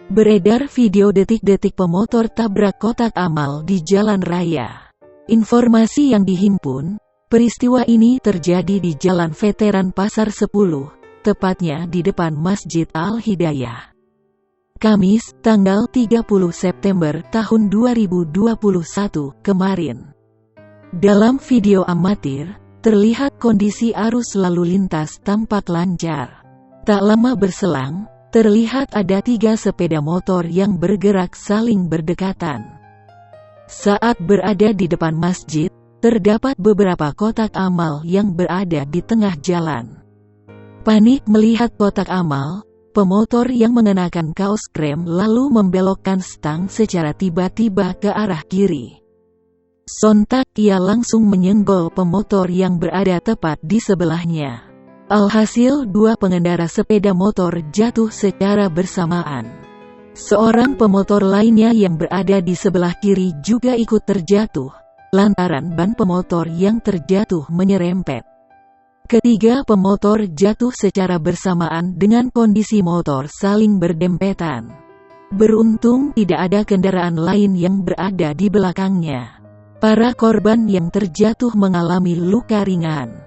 Beredar video detik-detik pemotor tabrak kotak amal di jalan raya. Informasi yang dihimpun, peristiwa ini terjadi di Jalan Veteran Pasar 10, tepatnya di depan Masjid Al-Hidayah. Kamis, tanggal 30 September tahun 2021 kemarin. Dalam video amatir, terlihat kondisi arus lalu lintas tampak lancar. Tak lama berselang, terlihat ada 3 sepeda motor yang bergerak saling berdekatan. Saat berada di depan masjid, terdapat beberapa kotak amal yang berada di tengah jalan. Panik melihat kotak amal, pemotor yang mengenakan kaos krem lalu membelokkan stang secara tiba-tiba ke arah kiri. Sontak ia langsung menyenggol pemotor yang berada tepat di sebelahnya. Alhasil 2 pengendara sepeda motor jatuh secara bersamaan. Seorang pemotor lainnya yang berada di sebelah kiri juga ikut terjatuh, lantaran ban pemotor yang terjatuh menyerempet. Ketiga pemotor jatuh secara bersamaan dengan kondisi motor saling berdempetan. Beruntung tidak ada kendaraan lain yang berada di belakangnya. Para korban yang terjatuh mengalami luka ringan.